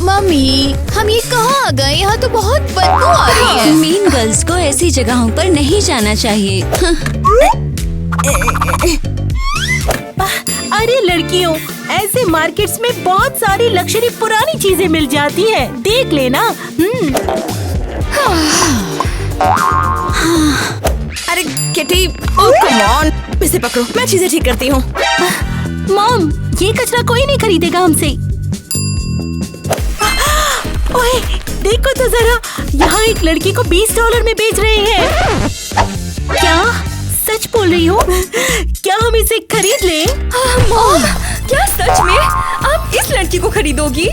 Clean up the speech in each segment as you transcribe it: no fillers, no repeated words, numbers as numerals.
Mummy, हम ये कहाँ आ गए? यहाँ तो बहुत बदबू आ रही है। मीन गर्ल्स को ऐसी जगहों पर नहीं जाना चाहिए। अरे लड़कियों, ऐसे मार्केट्स में बहुत सारी लग्जरी पुरानी चीजें मिल जाती हैं। देख लेना। अरे किटी, ओह कम ऑन, इसे पकड़ो, मैं चीजें ठीक करती हूँ। मॉम, ये कचरा कोई नहीं खरीदेगा हमसे। ओए, देखो तो जरा, यहाँ एक लड़की को $20 में बेच रहे हैं। क्या सच बोल रही हो? क्या हम इसे खरीद लें? मॉम, क्या सच में आप इस लड़की को खरीदोगी?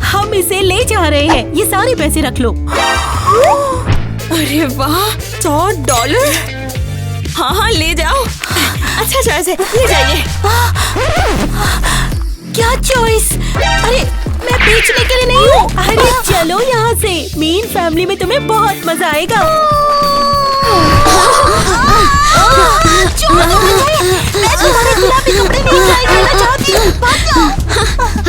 हम इसे ले जा रहे हैं। ये सारे पैसे रख लो। अरे वाह, $100? हाँ हाँ, ले जाओ। अच्छा चॉइस है, ले जाइए। क्या चॉइस? अरे मैं बेचने के लिए नहीं हूँ। अरे चलो यहाँ से। मीन फैमिली में तुम्हें बहुत मजा आएगा। मैं तुम्हारे गुलाबी कपड़े नहीं ट्राई करना चाहती हूँ।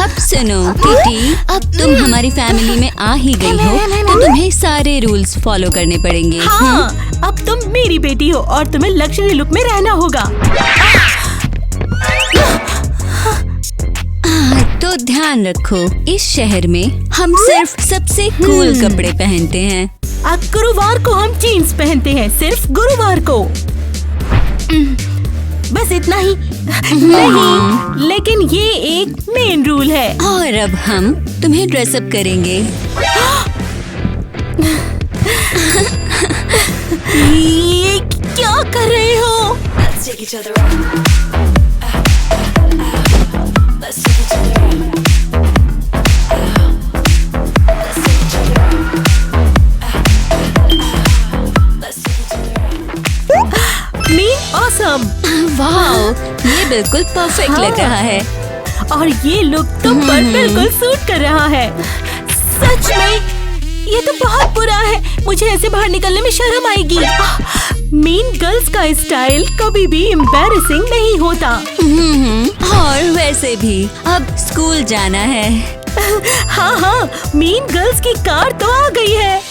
अब सुनो किटी, अब तुम हमारी फैमिली में आ ही गई हो तो तुम्हें सारे रूल्स फॉलो करने पड़ेंगे। हाँ, अब तुम मेरी बेटी हो और तुम्हें लग्जरी लुक में रहना होगा। तो ध्यान रखो, इस शहर में हम सिर्फ सबसे कूल कपड़े पहनते हैं। गुरुवार को हम जीन्स पहनते हैं, सिर्फ गुरुवार को। बस इतना ही। नहीं, लेकिन ये एक मेन रूल है। और अब हम तुम्हें ड्रेसअप करेंगे। ये क्या कर रहे हो? ऑसम। वाओ, ये बिल्कुल परफेक्ट लग रहा है। और ये लुक तुम पर बिल्कुल सूट कर रहा है। सच में ये तो बहुत बुरा है। मुझे ऐसे बाहर निकलने में शर्म आएगी। मीन गर्ल्स का स्टाइल कभी भी एम्बैरेसिंग नहीं होता। और वैसे भी अब स्कूल जाना है। हाँ हाँ, मीन गर्ल्स की कार तो आ गई है।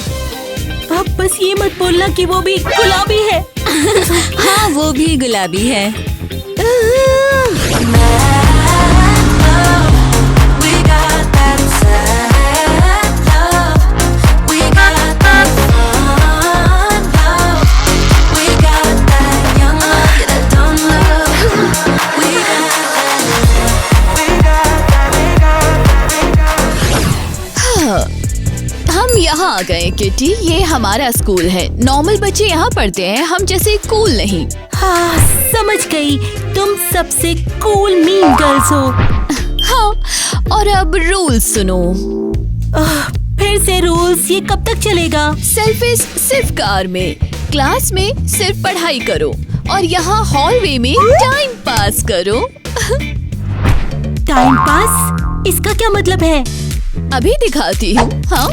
अब बस ये मत बोलना कि वो भी गुलाबी है। हाँ, वो भी गुलाबी है। हम यहाँ आ गए किटी। ये हमारा स्कूल है। नॉर्मल बच्चे यहाँ पढ़ते हैं, हम जैसे कूल नहीं। हाँ, समझ गई। तुम सबसे कूल मीन गर्ल्स हो। हाँ, और अब रूल्स सुनो। फिर से रूल्स? ये कब तक चलेगा? सेल्फिश सिर्फ कार में, क्लास में सिर्फ पढ़ाई करो और यहाँ हॉलवे में टाइम पास करो। Time pass? इसका क्या मतलब है? अभी दिखाती हूँ। हाँ,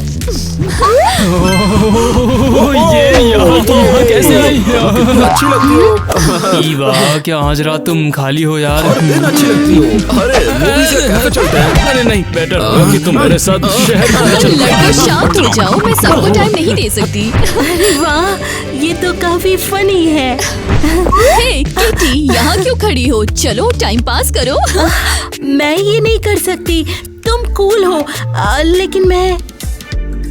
ये यहाँ तुम यहाँ कैसे आई? अच्छी लगती हो। ईवा, क्या आज रात तुम खाली हो यार? दिन अच्छी लगती हो। अरे मूवी से कैसे चलते हैं? अरे नहीं, बेटर होगा कि तुम मेरे साथ शहर में चलो। लड़के शांत हो जाओ, मैं सबको टाइम नहीं दे सकती। अरे वाह, ये तो काफी फनी है। हे किटी, यहाँ क्यों खड़ी हो? चलो टाइम पास करो। मैं ये नहीं कर सकती। तुम कूल हो, लेकिन मैं।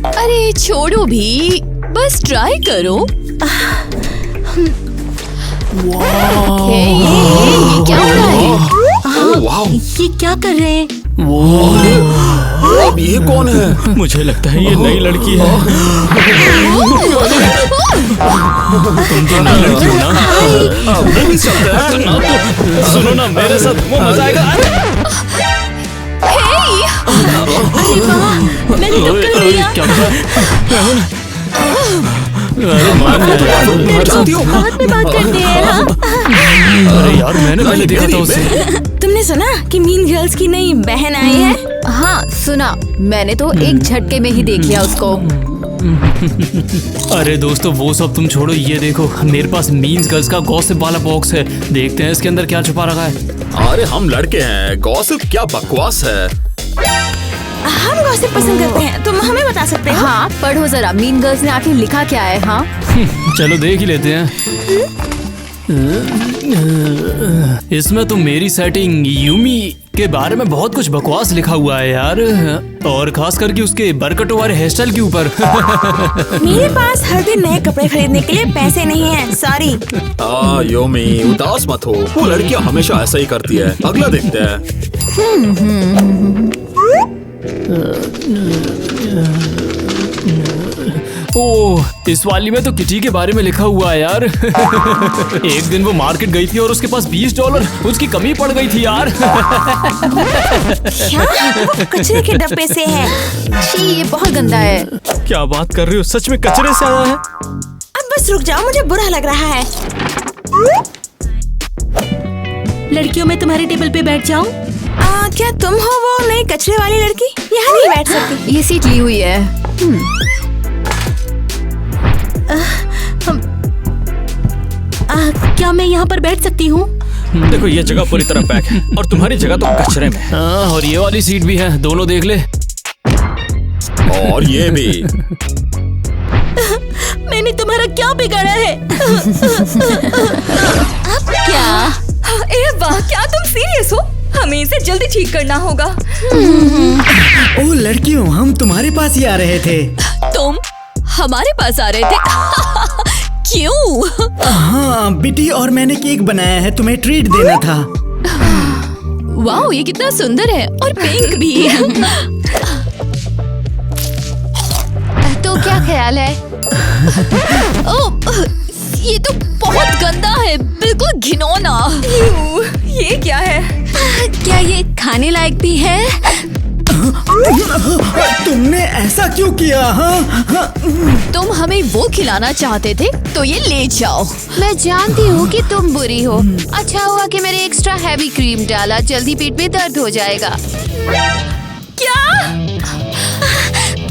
अरे छोड़ो भी, बस ट्राई करो। हे, ये क्या हो रहा है? वाह, ये क्या कर रहे हैं? अब ये कौन है? मुझे लगता है ये नई लड़की है। तुम तो नई लड़की हो ना? मूवी चलते हैं। सुनो ना, मेरे साथ वो मजा आएगा। अरे वाह, मैंने टक्कर लिया। क्या अरे मान हाथ में बात करते हैं। हाँ? अरे यार, मैंने पहले देखा था उसे। तुमने सुना कि मीन गर्ल्स की नई बहन आई है? हाँ सुना, मैंने तो एक झटके में ही देख लिया उसको। अरे दोस्तों वो सब तुम छोड़ो, ये देखो मेरे पास मीन्स गर्ल्स का गॉसिप वाला बॉक्स है। देखते हैं इसके अंदर क्या छुपा रखा है। अरे हम लड़के हैं, गॉसिप क्या बकवास है। हम गॉसिप पसंद करते हैं, तुम हमें बता सकते हो? हाँ पढ़ो जरा, मीन गर्ल्स ने आखिर लिखा क्या है। हाँ चलो देख ही लेते हैं। इसमें तो मेरी सेटिंग यूमी के बारे में बहुत कुछ बकवास लिखा हुआ है यार, और खास करके उसके बरकटों वाले हेयर स्टाइल के ऊपर। मेरे पास हर दिन नए कपड़े खरीदने के लिए पैसे नहीं हैं, सॉरी। योमी उदास मत हो, वो लड़कियां हमेशा ऐसा ही करती है। अगला देखते हैं। ओह, इस वाली में तो किटी के बारे में लिखा हुआ है यार। एक दिन वो मार्केट गई थी और उसके पास $20 उसकी कमी पड़ गई थी यार। क्या? वो कचरे के डब्बे से है। छी, ये बहुत गंदा है। क्या बात कर रही हो, सच में कचरे से आया है? अब बस रुक जाओ, मुझे बुरा लग रहा है। लड़कियों में तुम्हारे टेबल पे बैठ जाऊं? क्या तुम हो वो नई कचरे वाली लड़की? यहाँ नहीं बैठ सकती। ये सीट ली हुई है। क्या मैं यहाँ पर बैठ सकती हूँ? देखो ये जगह पूरी तरह पैक है और तुम्हारी जगह तो कचरे में है। हाँ, और ये वाली सीट भी है, दोनों देख ले। और ये भी। मैंने तुम्हारा क्या बिगाड़ा है? अब क्या? ए वाह, क्या तुम सीरियस हो? हमें इसे जल्दी ठीक करना होगा। ओ लड़कियों, हम तुम्हारे पास ही आ रहे थे। तुम हमारे पास आ रहे थे? क्यों? हाँ, बिटी और मैंने केक बनाया है, तुम्हें ट्रीट देना था। वाओ, ये कितना सुंदर है और पिंक भी। तो क्या ख्याल है? ओह, ये तो बहुत गंदा है, बिल्कुल घिनौना। ये क्या है? क्या ये खाने लायक भी है? तुमने ऐसा क्यों किया? हाँ? तुम हमें वो खिलाना चाहते थे तो ये ले जाओ। मैं जानती हूँ कि तुम बुरी हो। अच्छा हुआ कि मैंने एक्स्ट्रा हैवी क्रीम डाला, जल्दी पेट में दर्द हो जाएगा।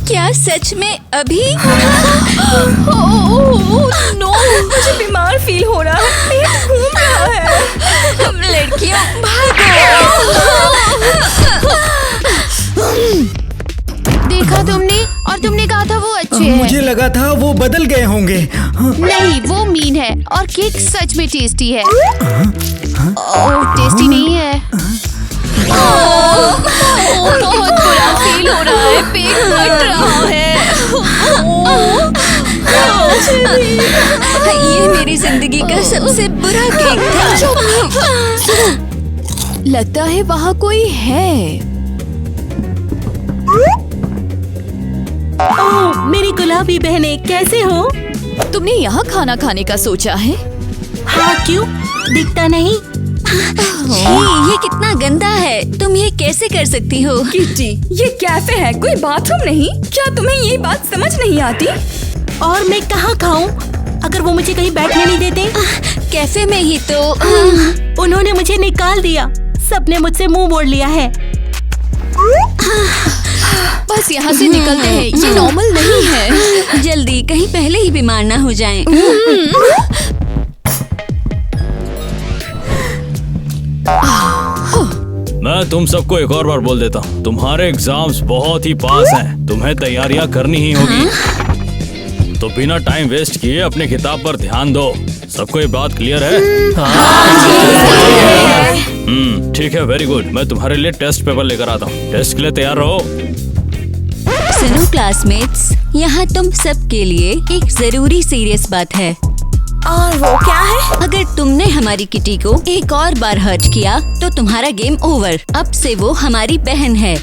क्या सच में अभी? नो, मुझे बीमार फील हो रहा है, पेट घूम रहा है। लड़कियों देखा तुमने? और तुमने कहा था वो अच्छे हैं। मुझे लगा था वो बदल गए होंगे। नहीं, वो मीन है और केक सच में टेस्टी है। ओह, टेस्टी नहीं है। बहुत बुरा फील हो रहा है, पेट फट रहा है। ये मेरी जिंदगी का सबसे बुरा केक था। लगता है वहाँ कोई है। ओह, मेरी गुलाबी बहनें, कैसे हो? तुमने यहाँ खाना खाने का सोचा है? हाँ, क्यों? दिखता नहीं? ये कितना गंदा है, तुम ये कैसे कर सकती हो? किटी, ये कैफे है, कोई बाथरूम नहीं। क्या तुम्हें ये बात समझ नहीं आती? और मैं कहाँ खाऊं? अगर वो मुझे कहीं बैठने नहीं देते? कैफे में ही तो। उन्होंने मुझे निकाल दिया, सबने मुझसे मुंह मोड़ लिया है। बस यहाँ से निकलते हैं, ये नॉर्मल नहीं है। जल्दी, कहीं पहले ही बीमार ना हो जाएं। मैं तुम सबको एक और बार बोल देता हूँ, तुम्हारे एग्जाम्स बहुत ही पास हैं, तुम्हें तैयारियां करनी ही होगी। तो बिना टाइम वेस्ट किए अपने किताब पर ध्यान दो। सबको ये बात क्लियर है? ठीक है, वेरी गुड। मैं तुम्हारे लिए टेस्ट पेपर लेकर आता हूँ, टेस्ट के लिए तैयार रहो। सुनो क्लासमेट्स, यहाँ तुम सब के लिए एक जरूरी सीरियस बात है। और वो क्या है? अगर तुमने हमारी किटी को एक और बार हर्ट किया तो तुम्हारा गेम ओवर। अब से वो हमारी बहन है।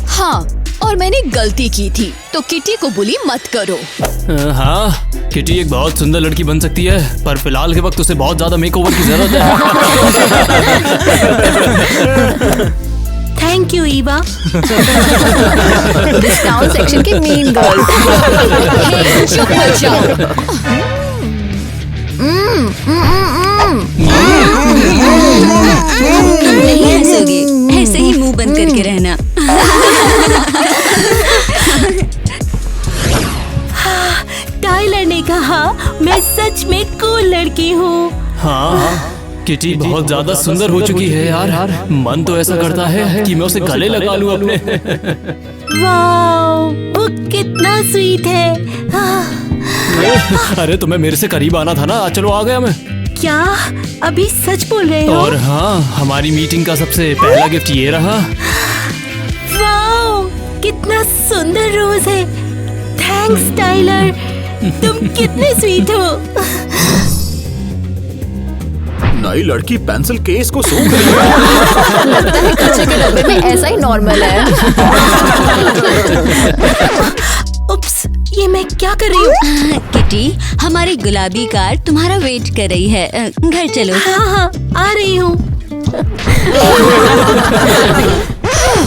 हाँ, और मैंने गलती की थी, तो किटी को बुली मत करो। हाँ, किटी एक बहुत सुंदर लड़की बन सकती है, पर फिलहाल के वक्त उसे बहुत ज्यादा मेकओवर की जरूरत है। Thank you Eva. Discount section के मीन गर्ल्स। हे, चुप हो जाओ। नहीं हंसोगे, ऐसे ही मुंह बंद करके रहना। सच में कूल लड़की हूँ। हाँ किटी बहुत ज्यादा सुंदर हो चुकी है यार। मन तो ऐसा करता है कि मैं उसे गले लगा लूं अपने। वाओ, वो कितना स्वीट है। अरे तुम्हें मेरे से करीब आना था ना, चलो आ गया मैं। क्या अभी सच बोल रहे हो? और हाँ, हमारी मीटिंग का सबसे पहला गिफ्ट ये रहा। वाओ, कितना सुंदर रोज है। थैंक्स टाइलर, तुम कितने स्वीट हो। नई लड़की पेंसिल केस को सूंघ रही लगता है कचरे के डब्बे में ऐसा ही नॉर्मल है। उप्स, ये मैं क्या कर रही हूँ? किटी, हमारी गुलाबी कार तुम्हारा वेट कर रही है। घर चलो। हाँ हाँ, आ रही हूँ।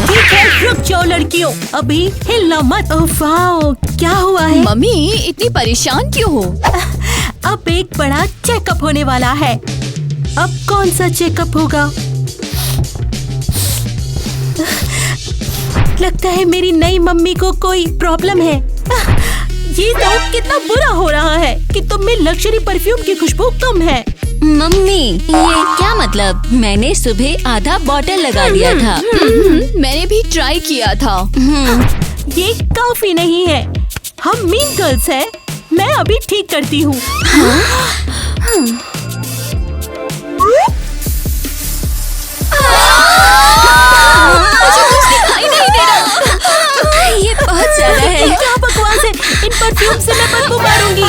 ठीक है, रुक जाओ लड़कियों, अभी हिलना मत। ओह वाओ, क्या हुआ है? मम्मी इतनी परेशान क्यों हो? अब एक बड़ा चेकअप होने वाला है। अब कौन सा चेकअप होगा? लगता है मेरी नई मम्मी को कोई प्रॉब्लम है। ये तो कितना बुरा हो रहा है कि तुम में लग्जरी परफ्यूम की खुशबू कम है। मम्मी, ये क्या मतलब? मैंने सुबह आधा बॉटल लगा दिया था। मैंने भी ट्राई किया था। ये काफी नहीं है। हम मीन गर्ल्स हैं। मैं अभी ठीक करती हूँ। ये बहुत ज्यादा है। क्या बकवास है? इन परफ्यूम से मैं बदबू मारूंगी।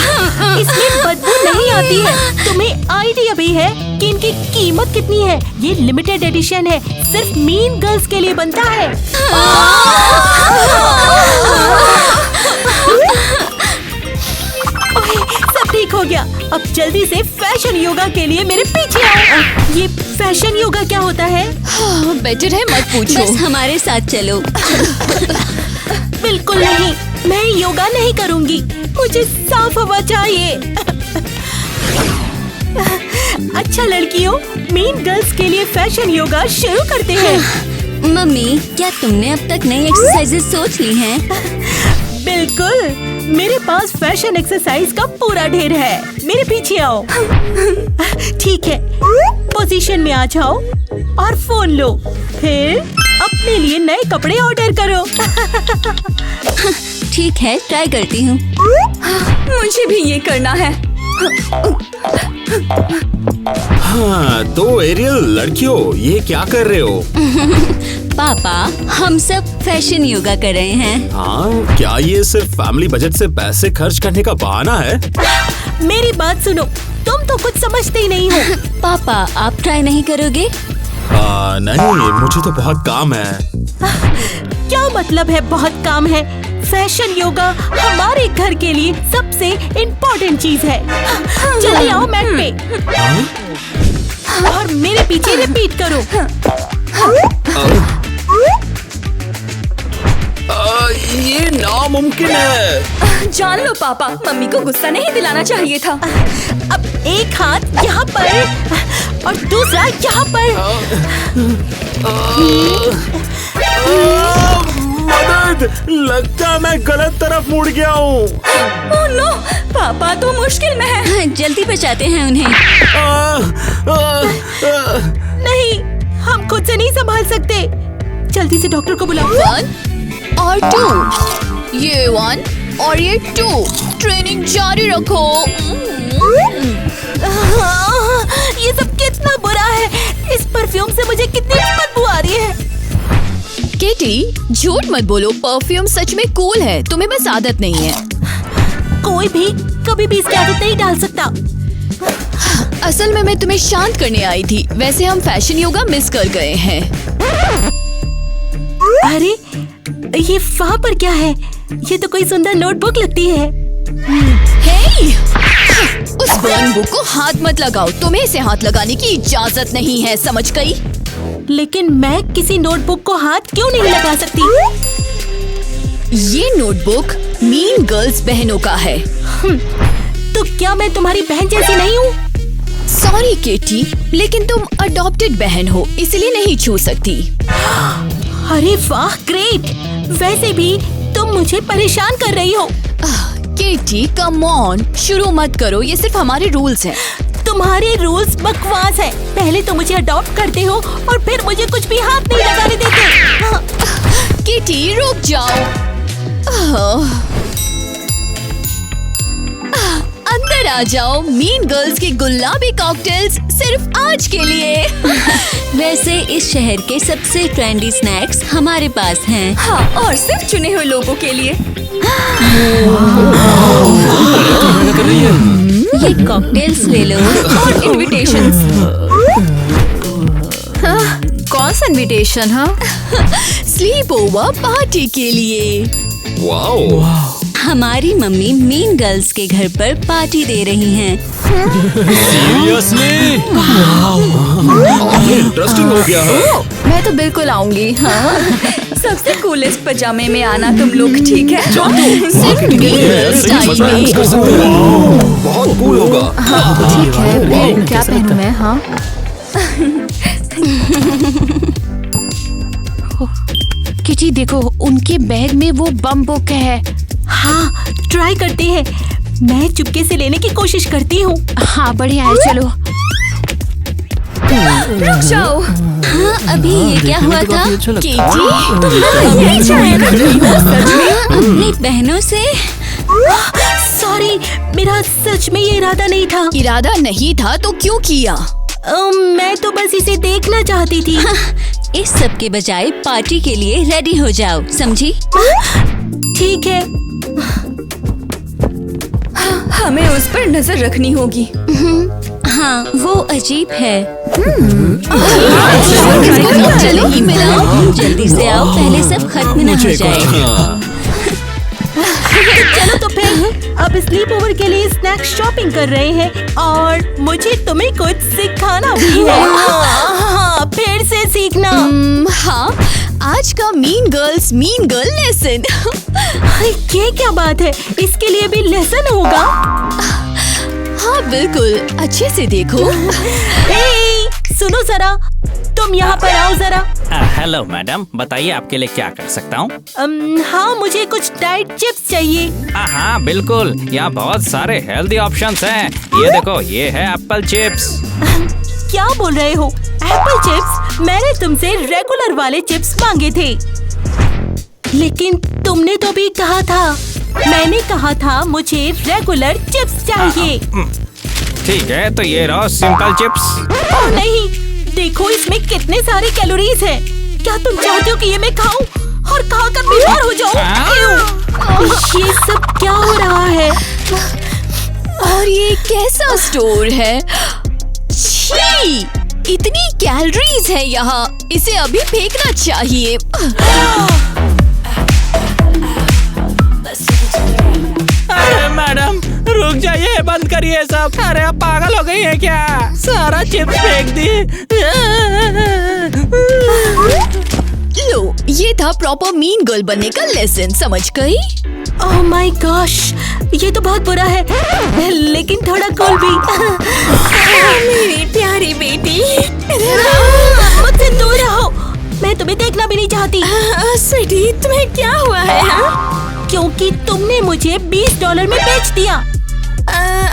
इसमें बदबू नहीं आती है। तुम्हें आइडिया भी है कि इनकी कीमत कितनी है? ये लिमिटेड एडिशन है, सिर्फ मीन गर्ल्स के लिए बनता है। सब ठीक हो गया। अब जल्दी से फैशन योगा के लिए मेरे पीछे आओ। ये फैशन योगा क्या होता है? बेटर है मत पूछो। बस हमारे साथ चलो। बिल्कुल नहीं, मैं योगा नहीं करूंगी। मुझे साफ हवा चाहिए। अच्छा लड़कियों, मीन गर्ल्स के लिए फैशन योगा शुरू करते हैं। मम्मी, क्या तुमने अब तक नई एक्सरसाइजेस सोच ली हैं? बिल्कुल, मेरे पास फैशन एक्सरसाइज का पूरा ढेर है। मेरे पीछे आओ। ठीक है, पोजीशन में आ जाओ और फोन लो। फिर अपने लिए नए कपड़े ऑर्डर करो। ठीक है, ट्राई करती हूँ। मुझे भी ये करना है। हाँ, तो एरियल लड़कियों, ये क्या कर रहे हो? पापा, हम सब फैशन योगा कर रहे हैं। हाँ, क्या ये सिर्फ फैमिली बजट से पैसे खर्च करने का बहाना है? मेरी बात सुनो, तुम तो कुछ समझते ही नहीं हो। पापा, आप ट्राई नहीं करोगे? नहीं, मुझे तो बहुत काम है। क्या मतलब है बहुत काम है? फैशन योगा हमारे घर के लिए सबसे इम्पोर्टेंट चीज है। जल्दी आओ मैट पे और मेरे पीछे रिपीट करो। ये नामुमकिन है। जान लो पापा, मम्मी को गुस्सा नहीं दिलाना चाहिए था। अब एक हाथ यहाँ पर और दूसरा यहाँ पर। मदद! लगता है मैं गलत तरफ मुड़ गया हूँ। ओह नो, पापा तो मुश्किल में है। जल्दी बचाते हैं उन्हें। नहीं, हम खुद से नहीं संभाल सकते। जल्दी से डॉक्टर को बुलाओ। 1 और 2, ये 1 और ये 2। ट्रेनिंग जारी रखो। ये सब कितना बुरा है। इस परफ्यूम से मुझे कितनी बदबू आ रही है। केटी, झूठ मत बोलो, परफ्यूम सच में कूल है, तुम्हें बस आदत नहीं है। कोई भी कभी भी इसकी आदत नहीं डाल सकता। असल में मैं तुम्हें शांत करने आई थी। वैसे हम फैशन योगा मिस कर गए हैं। अरे, ये वहाँ पर क्या है? ये तो कोई सुंदर नोटबुक लगती है। हे! उस बर्न बुक को हाथ मत लगाओ। तुम्हें इसे हाथ लगाने की इजाजत नहीं है, समझ गई? लेकिन मैं किसी नोटबुक को हाथ क्यों नहीं लगा सकती? ये नोटबुक मीन गर्ल्स बहनों का है। तो क्या मैं तुम्हारी बहन जैसी नहीं हूँ? सॉरी केटी, लेकिन तुम अडॉप्टेड बहन हो, इसलिए नहीं छू सकती। अरे वाह, ग्रेट। वैसे भी तुम मुझे परेशान कर रही हो। केटी कम ऑन, शुरू मत करो, ये सिर्फ हमारे रूल्स हैं। तुम्हारे रूल्स बकवास है। पहले तो मुझे अडॉप्ट करते हो और फिर मुझे कुछ भी हाथ नहीं लगाने देते। केटी रुक जाओ। अंदर आ जाओ। मीन गर्ल्स के गुलाबी कॉकटेल्स सिर्फ आज के लिए। वैसे इस शहर के सबसे ट्रेंडी स्नैक्स हमारे पास हैं। हाँ, और सिर्फ चुने हुए लोगों के लिए। कर रही है। ये कॉकटेल्स ले लो। और इनविटेशंस। कौन सा इनविटेशन? हाँ, स्लीप ओवर पार्टी के लिए। वाओ, हमारी मम्मी मीन गर्ल्स के घर पर पार्टी दे रही हैं। सीरियसली? इंटरेस्टिंग हो गया है। मैं तो बिल्कुल आऊंगी। हाँ, सबसे कूलेस्ट पजामे में आना तुम लोग, ठीक है? सिर्फ मीन गर्ल्स टाइम में। कर सकते हो। बहुत कूल होगा। ठीक है, फिर क्या पहनूं मैं? हाँ, किटी देखो, उनके बैग में वो बम बुक है। हाँ, ट्राई करते हैं। मैं चुपके से लेने की कोशिश करती हूँ। हाँ, बढ़िया है, चलो। रुक जाओ। हाँ, अभी ये क्या हुआ था? केटी, अपनी बहनों से? सॉरी, मेरा सच में ये इरादा नहीं था। इरादा नहीं था तो क्यों किया? मैं तो बस इसे देखना चाहती थी। इस सब के बजाय पार्टी के लिए रेडी हो जाओ, समझी? ठीक है। हमें उस पर नजर रखनी होगी। हाँ, वो अजीब है। चलो ही मिला। जल्दी से आओ, पहले सब खत्म न हो जाए। हाँ, चलो तो फिर अब स्लीप ओवर के लिए स्नैक शॉपिंग कर रहे हैं और मुझे तुम्हें कुछ सिखाना भी है। हाँ, फिर से सीखना। हाँ, आज का मीन गर्ल लेसन। ये क्या बात है? इसके लिए भी लेसन होगा? हाँ बिल्कुल, अच्छे से देखो। हे, सुनो जरा, तुम यहाँ पर आओ जरा। हेलो मैडम, बताइए आपके लिए क्या कर सकता हूँ? हाँ, मुझे कुछ डाइट चिप्स चाहिए। हाँ बिल्कुल, यहाँ बहुत सारे हेल्दी ऑप्शंस हैं। ये देखो, ये है एप्पल चिप्स। क्या बोल रहे हो? Apple chips? मैंने तुमसे रेगुलर वाले चिप्स मांगे थे, लेकिन तुमने तो भी कहा था। मैंने कहा था मुझे रेगुलर चिप्स चाहिए। ठीक है, तो ये रहो सिंपल चिप्स। ओह नहीं, देखो इसमें कितने सारे कैलोरीज हैं। क्या तुम चाहते हो कि ये मैं खाऊं और खाकर बीमार हो जाऊं? ये सब क्या हो रहा है? और ये कैसा स्टोर है? छी! इतनी कैलोरीज है यहाँ, इसे अभी फेंकना चाहिए। अरे मैडम, रुक जाइए, बंद करिए सब। अरे आप पागल हो गई है क्या? सारा चिप्स फेंक दी। लो, ये था प्रॉपर मीन गर्ल बनने का लेसन, समझ गई? ओह माय गॉश, ये तो बहुत बुरा है, लेकिन थोड़ा कूल भी। मेरी प्यारी बेटी। मुझसे दूर रहो, मैं तुम्हें देखना भी नहीं चाहती। स्वीटी, तुम्हें क्या हुआ है? हाँ? क्योंकि तुमने मुझे $20 में बेच दिया।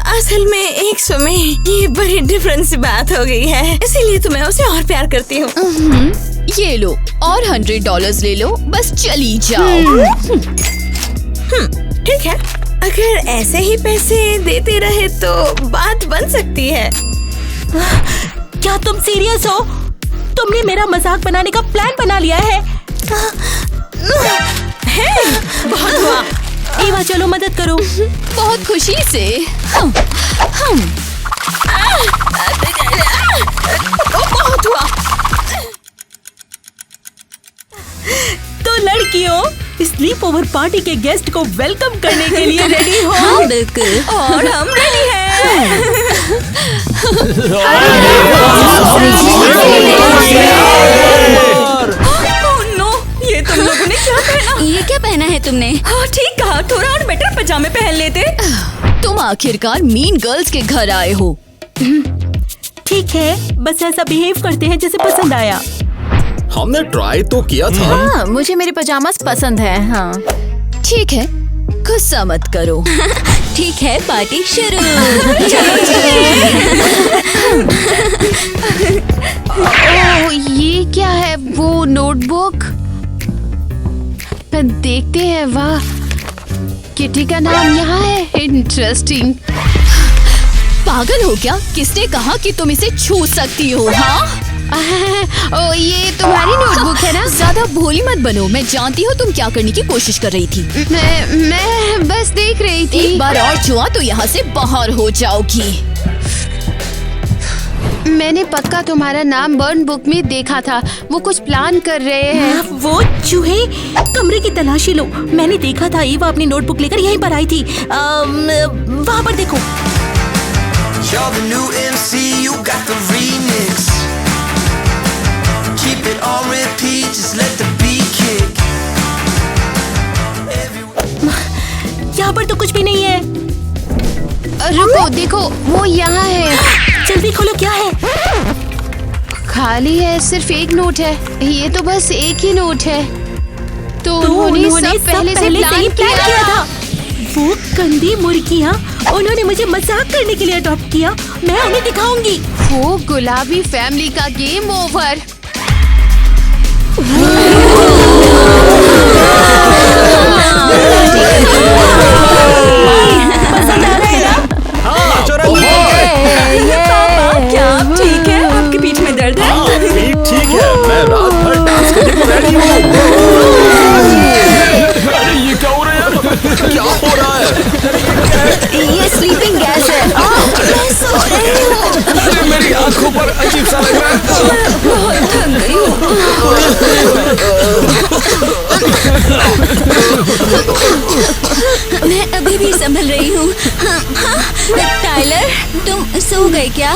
असल में 100 में ये बड़ी डिफरेंस बात हो गई है, इसीलिए तो मैं उसे और प्यार करती हूँ। ये लो, और $100 ले लो, बस चली जाओ। ठीक है, अगर ऐसे ही पैसे देते रहे तो बात बन सकती है। क्या तुम सीरियस हो? तुमने मेरा मजाक बनाने का प्लान बना लिया है? बहुत हुआ। एवा, चलो मदद करो। बहुत खुशी से। बहुत हुआ। तो लड़कियों, स्लीप ओवर पार्टी के गेस्ट को वेलकम करने के लिए रेडी हो? हाँ बिल्कुल। और हम रेडी हैं। ओह नो, ये तुम लोगों ने क्या पहना? ये क्या पहना है तुमने? हाँ ठीक कहा, थोड़ा और बेटर पजामे पहन लेते। तुम आखिरकार मीन गर्ल्स के घर आए हो। ठीक है, बस ऐसा बिहेव करते हैं जैसे पसंद आया। हमने ट्राई तो किया था। हाँ, मुझे मेरे पजामास पसंद है। हाँ ठीक है, गुस्सा मत करो। ठीक है, पार्टी शुरू। ओह, ये क्या है? वो नोटबुक देखते हैं। वाह, किटी का नाम यहाँ है। इंटरेस्टिंग। पागल हो क्या? किसने कहा कि तुम इसे छू सकती हो? हाँ? ओ, ये तुम्हारी नोटबुक है ना? ज्यादा भोली मत बनो। मैं जानती हूँ तुम क्या करने की कोशिश कर रही थी। मैं बस देख रही थी। एक बार और छुआ तो यहाँ से बाहर हो जाओगी। मैंने पक्का तुम्हारा नाम बर्न बुक में देखा था। वो कुछ प्लान कर रहे हैं। वो चूहे, कमरे की तलाशी लो। मैंने देखा था ईवा अपनी नोटबुक लेकर यहीं पर आई थी। वहाँ पर देखो। You're the new MC, you got the remix. Keep it on repeat, just let the beat kick. यहाँ पर तो कुछ भी नहीं है। रुको, देखो, वो यहाँ है। जल्दी खोलो, क्या है? खाली है, सिर्फ एक नोट है। ये तो बस एक ही नोट है। तो उन्होंने सब पहले से प्लान किया था। वो गंदी मुर्गियाँ, उन्होंने मुझे मजाक करने के लिए अडॉप्ट किया। मैं उन्हें दिखाऊंगी। वो गुलाबी फैमिली का गेम ओवर। पसंद आ रहा है ना? क्या आप ठीक है? आपकी पीठ में दर्द है? ठीक है, मैं रात भर डांस करने को रेडी हूँ। अरे ये क्या हो रहा है यार? क्या हो रहा है? ये स्लीपिंग गैस है। मैं सो रही हूँ। अरे मेरी आंखों पर अजीब सा लग रहा है। बहुत थक गई हूँ। मैं अभी भी संभल रही हूँ। टाइलर, तुम सो गए क्या?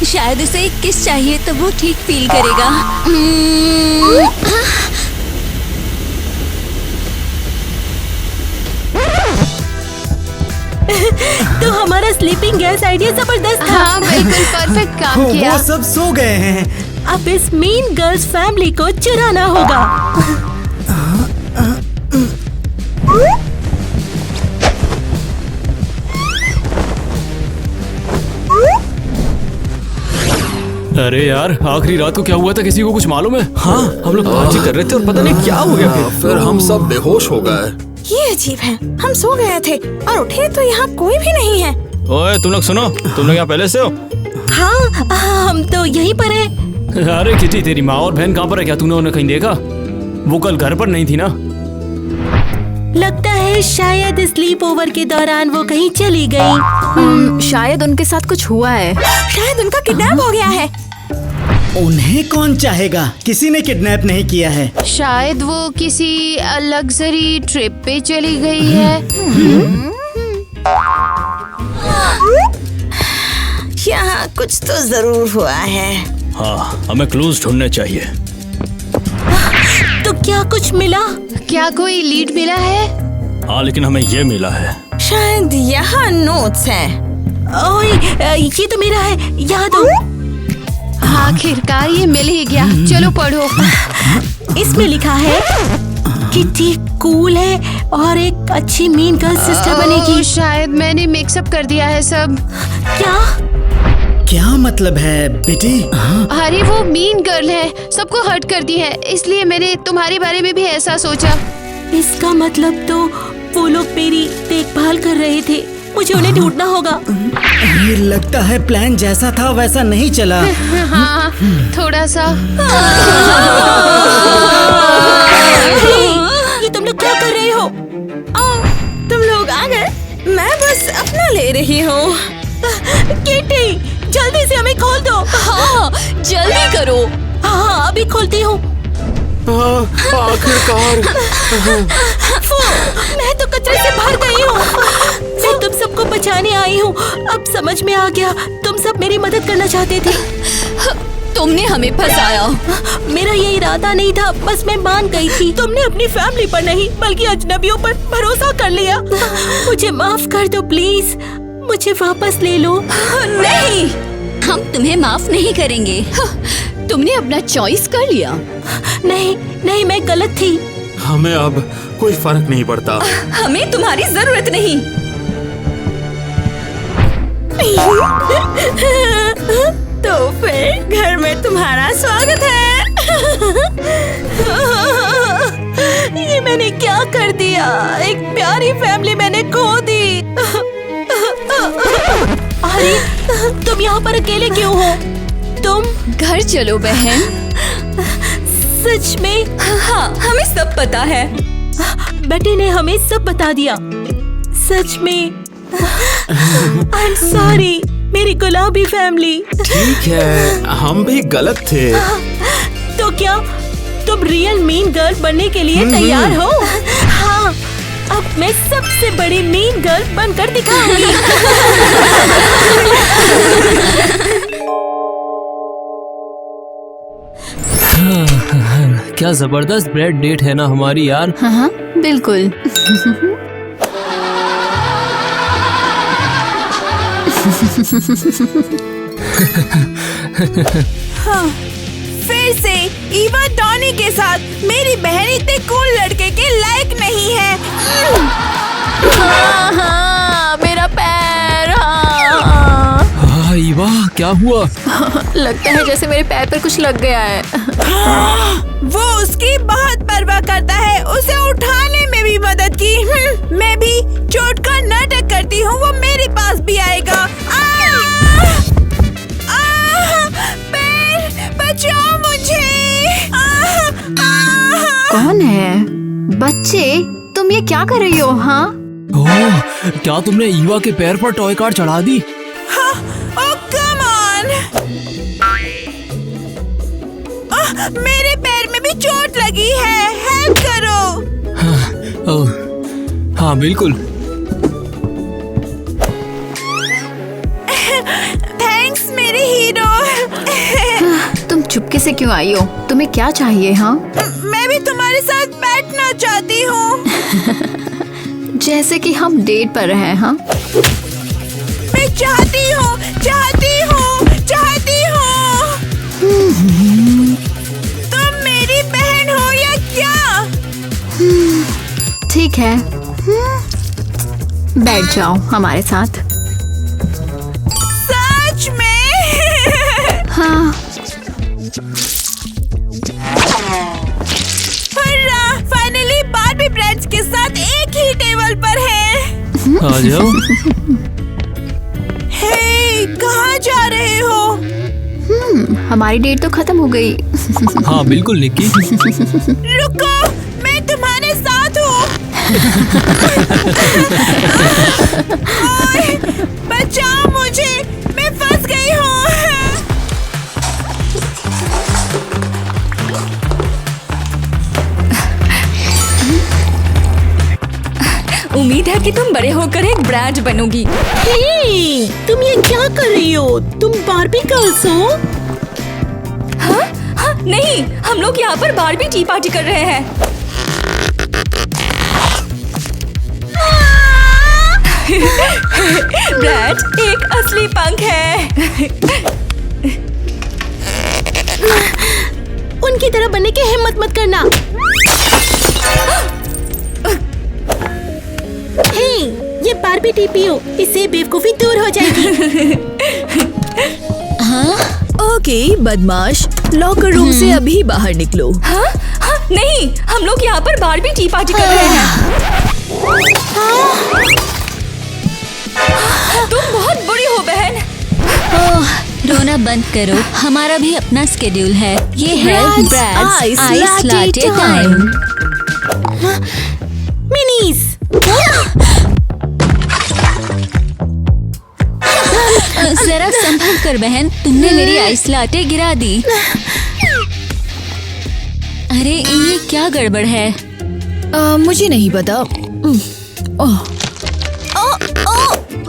शायद उसे एक किस चाहिए तो वो ठीक फील करेगा। तो हमारा स्लीपिंग गैस आइडिया जबरदस्त था। हाँ, बिल्कुल परफेक्ट काम किया। वो सब सो गए हैं। अब इस मीन गर्ल्स फैमिली को चुराना होगा। अरे यार, आखिरी रात को क्या हुआ था? किसी को कुछ मालूम है? हाँ, हम लोग पार्टी कर रहे थे और पता नहीं क्या हो गया। फिर हम सब बेहोश हो गए। ये अजीब है। हम सो गए थे और उठे तो यहाँ कोई भी नहीं है। ओए तुम लोग सुनो, तुम लोग यहाँ पहले से हो? हाँ, हम तो यहीं पर हैं। अरे किटी, तेरी माँ और बहन कहाँ पर है? क्या तूने उन्हें कहीं देखा? वो कल घर पर नहीं थी ना? लगता है शायद स्लीप ओवर के दौरान वो कहीं चली गई। शायद उनके साथ कुछ हुआ है। शायद उनका किडनैप हो गया है। उन्हें कौन चाहेगा? किसी ने किडनैप नहीं किया है। शायद वो किसी लग्जरी ट्रिप पे चली गई है। यहाँ कुछ तो जरूर हुआ है। हाँ, हमें क्लूज ढूंढने चाहिए। तो क्या कुछ मिला? क्या कोई लीड मिला है? हाँ, लेकिन हमें ये मिला है। शायद यहाँ नोट्स हैं। ओए, ये तो मेरा है, यहाँ दो। आखिरकार ये मिल ही गया। चलो पढ़ो। इसमें लिखा है किटी कूल है और एक अच्छी मीन गर्ल सिस्टर बनेगी। शायद मैंने मिक्सअप कर दिया है सब। क्या मतलब है बेटी? अरे वो मीन गर्ल है, सबको हर्ट करती है, इसलिए मैंने तुम्हारे बारे में भी ऐसा सोचा। इसका मतलब तो वो लोग मेरी देखभाल कर रहे थे। मुझे उन्हें ढूंढना होगा। ये लगता है प्लान जैसा था वैसा नहीं चला। हाँ, थोड़ा सा। ये तुम लोग क्या कर रहे हो? तुम लोग आ गए? मैं बस अपना ले रही हूँ। किटी, जल्दी से हमें खोल दो। हाँ, जल्दी करो। हाँ, अभी खोलती हूँ। आखिरकार। मैं तो कचरे से भर गई हूँ। मैं तुम सबको बचाने आई हूँ। अब समझ में आ गया, तुम सब मेरी मदद करना चाहते थे। तुमने हमें फंसाया। मेरा ये इरादा नहीं था, बस मैं मान गई थी। तुमने अपनी फैमिली पर नहीं बल्कि अजनबियों पर भरोसा कर लिया। मुझे माफ कर दो प्लीज, मुझे वापस ले लो। नहीं, हम तुम्हें माफ नहीं करेंगे। तुमने अपना चॉइस कर लिया। नहीं, मैं गलत थी। हमें अब कोई फर्क नहीं पड़ता। हमें तुम्हारी जरूरत नहीं। तो फिर घर में तुम्हारा स्वागत है। ये मैंने क्या कर दिया? एक प्यारी फैमिली मैंने खो दी। अरे तुम यहाँ पर अकेले क्यों हो? तुम घर चलो बहन। सच में? हाँ, हमें सब पता है। बेटे ने हमें सब बता दिया। सच में आई एम सॉरी मेरी गुलाबी फैमिली। ठीक है, हम भी गलत थे। तो क्या तुम रियल मीन गर्ल बनने के लिए तैयार हो? हाँ, अब मैं सबसे बड़ी मीन गर्ल बनकर दिखाऊंगी। क्या जबरदस्त ब्रेड डेट है ना हमारी यार। हाँ बिल्कुल। हाँ, फिर से ईवा डॉनी के साथ मेरी बहन इतने कूल लड़के के लायक नहीं है। हाँ, मेरा पैर। हाँ ईवा, क्या हुआ? लगता है जैसे मेरे पैर पर कुछ लग गया है। वो उसकी बहुत परवाह करता है, उसे उठाने में भी मदद की। मैं भी चोट का नाटक करती हूँ, वो मेरे पास भी आएगा। पैर बचाओ मुझे। कौन है? बच्चे, तुम ये क्या कर रही हो? हाँ, ओह, क्या तुमने ईवा के पैर पर टॉय कार चढ़ा दी? मेरे पैर में भी चोट लगी है, हेल्प करो। हाँ बिल्कुल। थैंक्स मेरे हीरो। तुम चुपके से क्यों आई हो? तुम्हें क्या चाहिए? हाँ, मैं भी तुम्हारे साथ बैठना चाहती हूँ। जैसे कि हम डेट पर हैं। हाँ, मैं चाहती हूँ, चाहती हूँ, चाहती हूँ। तुम मेरी बहन हो या क्या? ठीक है, बैठ जाओ हमारे साथ। सच में? हाँ, फाइनली बार्बी फ्रेंड्स के साथ एक ही टेबल पर हैं। आ जाओ। हे, कहाँ जा रहे हो? हमारी डेट तो खत्म हो गई। हाँ बिल्कुल निक्की। रुको, मैं तुम्हारे साथ हूँ। ओए, बचाओ मुझे, मैं फंस गई हूँ। उम्मीद है कि तुम बड़े होकर एक ब्रांड बनोगी। हे, तुम ये क्या कर रही हो? तुम बार्बी गर्ल्स हो? हाँ? हाँ, नहीं, हम लोग यहाँ पर बार्बी टी पार्टी कर रहे हैं। ब्रैड एक असली पंख है। उनकी तरह बनने की हिम्मत मत करना। हे, ये बार्बी टी पियो, इससे बेवकूफी दूर हो जाएगी। हाँ? ओके बदमाश, लॉकर रूम से अभी बाहर निकलो। हाँ? हाँ, नहीं, हम लोग यहाँ पर बार्बी टी पार्टी कर रहे हैं। तुम बहुत बुरी हो बहन। ओह, रोना बंद करो, हमारा भी अपना स्केड्यूल है। ये है braids ice latte time. Minis, जरा संभल कर बहन, तुमने मेरी आइस लाटे गिरा दी। अरे ये क्या गड़बड़ है? मुझे नहीं पता।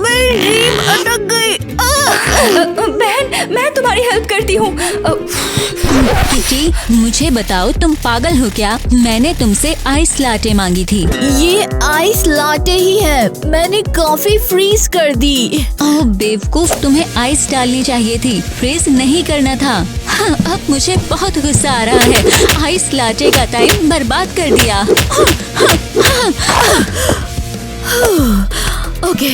मेरी ड्रीम अटक गई। बहन, मैं तुम्हारी हेल्प करती हूँ। किटी, मुझे बताओ तुम पागल हो क्या? मैंने तुमसे आइस लाटे मांगी थी। ये आइस लाटे ही है, मैंने कॉफी फ्रीज कर दी। ओह बेवकूफ, तुम्हें आइस डालनी चाहिए थी, फ्रीज नहीं करना था। अब मुझे बहुत गुस्सा आ रहा है। आइस लाटे का टाइम बर्बाद कर दिया। ओके,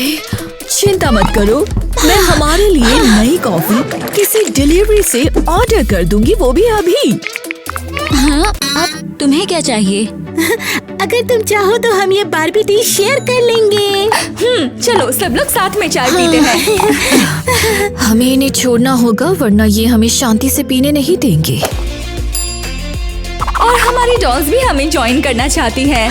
चिंता मत करो, मैं हमारे लिए नई कॉफी किसी डिलीवरी से ऑर्डर कर दूंगी, वो भी अभी। हाँ, अब तुम्हें क्या चाहिए? अगर तुम चाहो तो हम ये बारबी टी शेयर कर लेंगे। चलो सब लोग साथ में चाय पीते हैं। हमें इन्हें छोड़ना होगा, वरना ये हमें शांति से पीने नहीं देंगे। और हमारी डॉल्स भी हमें ज्वाइन करना चाहती है।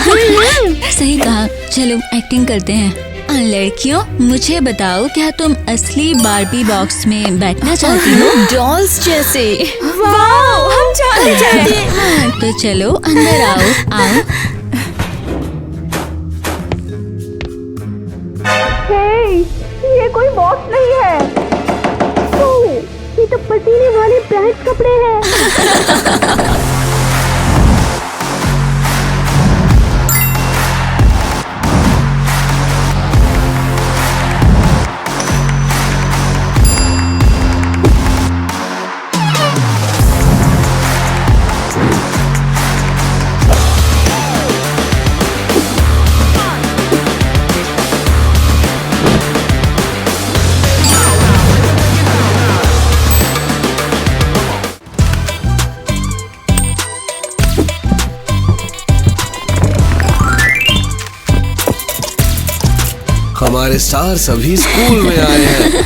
सही कहा, चलो एक्टिंग करते हैं। लड़कियों, मुझे बताओ, क्या तुम असली बारबी बॉक्स में बैठना चाहती हो? डॉल्स जैसे। वाओ, हम जाना चाहते हैं। हाँ, तो चलो अंदर आओ। आओ। ये कोई बॉक्स नहीं है। ये तो पसीने वाले ब्रांड कपड़े हैं। हमारे स्टार सभी स्कूल में आए हैं।